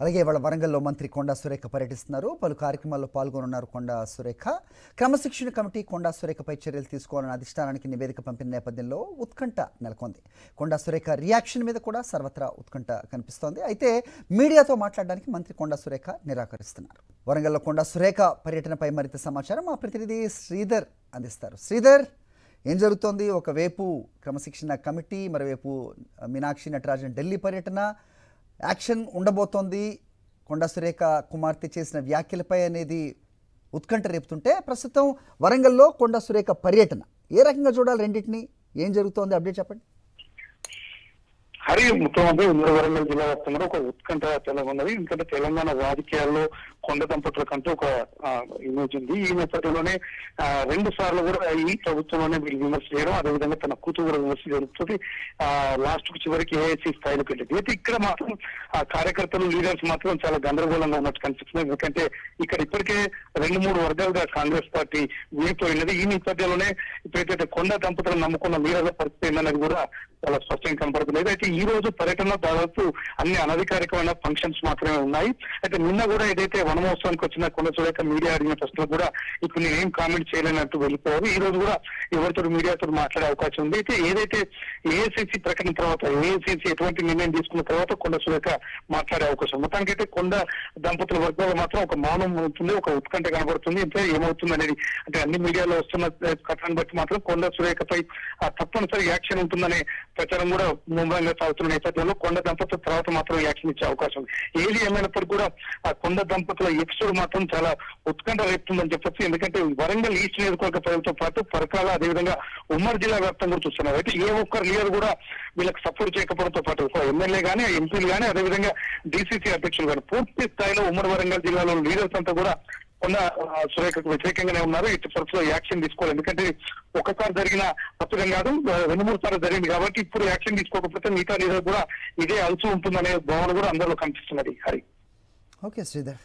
అలాగే వాళ్ళ వరంగల్లో మంత్రి కొండా సురేఖ పర్యటిస్తున్నారు. పలు కార్యక్రమాల్లో పాల్గొనున్నారు కొండా సురేఖ. క్రమశిక్షణ కమిటీ కొండా సురేఖపై చర్యలు తీసుకోవాలని అధిష్టానానికి నివేదిక పంపిన నేపథ్యంలో ఉత్కంఠ నెలకొంది. కొండా సురేఖ రియాక్షన్ మీద కూడా సర్వత్రా ఉత్కంఠ కనిపిస్తోంది. అయితే మీడియాతో మాట్లాడడానికి మంత్రి కొండా సురేఖ నిరాకరిస్తున్నారు. వరంగల్లో కొండా సురేఖ పర్యటనపై మరింత సమాచారం మా ప్రతినిధి శ్రీధర్ అందిస్తారు. శ్రీధర్, ఏం జరుగుతోంది? ఒకవైపు క్రమశిక్షణ కమిటీ, మరోవైపు మీనాక్షి నటరాజన్ ఢిల్లీ పర్యటన, యాక్షన్ ఉండబోతోంది. కొండా సురేఖ కుమార్తె చేసిన వ్యాఖ్యలపై అనేది ఉత్కంఠ రేపుతుంటే ప్రస్తుతం వరంగల్లో కొండా సురేఖ పర్యటన ఏ రకంగా చూడాలి? రెండింటిని ఏం జరుగుతోంది? అప్డేట్ చెప్పండి. హరి, ముఖ్యమంత్రి ఉమ్మడి వరంగల్ జిల్లా వ్యాప్తంగా ఒక ఉత్కంఠ తెలంగాణ ఎందుకంటే తెలంగాణ రాజకీయాల్లో కొండ దంపతులకంటూ ఒక ఇమేజ్ ఉంది. ఈ నేపథ్యంలోనే 2 సార్లు కూడా ఈ ప్రభుత్వంలోనే వీళ్ళు విమర్శ చేయడం, అదేవిధంగా తన కూతురు కూడా విమర్శ జరుగుతుంది. లాస్ట్ కు చివరికి ఏఐసీ స్థాయిలోకి వెళ్ళింది. అయితే ఇక్కడ మాత్రం కార్యకర్తలు, లీడర్స్ మాత్రం చాలా గందరగోళంగా ఉన్నట్టు కనిపిస్తుంది. ఎందుకంటే ఇక్కడ ఇప్పటికే 2-3 వర్గాలుగా కాంగ్రెస్ పార్టీ విడిపోయినది. ఈ నేపథ్యంలోనే ఇప్పుడైతే కొండ దంపతులను నమ్ముకున్న లీడర్ల పరిస్థితి ఏందనేది కూడా చాలా స్పష్టంగా కనపడుతుంది. అయితే ఈ రోజు పర్యటనలో దాదాపు అన్ని అనధికారికమైన ఫంక్షన్స్ మాత్రమే ఉన్నాయి. అయితే నిన్న కూడా ఏదైతే వనమహోత్సవానికి వచ్చిన కొండ సురేఖ మీడియా అడిగిన ప్రశ్నలు కూడా ఇప్పుడు నేనేం కామెంట్ చేయలేనట్టు వెళ్ళిపోయారు. ఈ రోజు కూడా ఎవరితో మీడియాతో మాట్లాడే అవకాశం ఉంది. అయితే ఏదైతే ఏఐసిసి ప్రకటన తర్వాత, ఏఐసిసి ఎటువంటి నిర్ణయం తీసుకున్న తర్వాత కొండ సురేఖ మాట్లాడే అవకాశం. మొత్తానికైతే కొండ దంపతుల వర్గాలు మాత్రం ఒక మౌనం అవుతుంది, ఒక ఉత్కంఠ కనబడుతుంది. అంటే ఏమవుతుంది అనేది, అంటే అన్ని మీడియాలో వస్తున్న కథను బట్టి మాత్రం కొండ సురేఖపై తప్పనిసరి యాక్షన్ ఉంటుందనే ప్రచారం కూడా ముమ్మరంగా సాగుతున్న నేపథ్యంలో కొండ దంపతుల తర్వాత మాత్రం యాక్షన్ ఇచ్చే అవకాశం ఉంది. ఏది ఏమైనప్పటికీ కూడా ఆ కొండ దంపతుల ఎపిసోడ్ మాత్రం చాలా ఉత్కంఠ రేపుతుందని చెప్పొచ్చు. ఎందుకంటే వరంగల్ ఈస్ట్ నియోజకవర్గ ప్రజలతో పాటు పరకాల, అదేవిధంగా ఉమ్మడి జిల్లా వ్యాప్తంగా కూడా చూస్తున్నారు. అయితే ఏ ఒక్కరు లీడర్ కూడా వీళ్ళకి సపోర్ట్ చేయకపోవడంతో పాటు ఎమ్మెల్యే గానీ, ఎంపీలు గానీ, అదేవిధంగా డిసిసి అధ్యక్షులు కానీ పూర్తి స్థాయిలో ఉమ్మడి వరంగల్ జిల్లాలో లీడర్స్ అంతా కూడా కొండ సురేఖకు వ్యతిరేకంగానే ఉన్నారు. ఇటు పరిస్థితిలో యాక్షన్ తీసుకోవాలి. ఎందుకంటే ఒకసారి జరిగిన తప్పుదేం కాదు, 2-3 సార్లు జరిగింది కాబట్టి ఇప్పుడు యాక్షన్ తీసుకోకపోతే మిగతా లీడర్ కూడా ఇదే అలసి ఉంటుందనే భావన కూడా అందరిలో కనిపిస్తున్నది. హరి, ఓకే శ్రీధర్.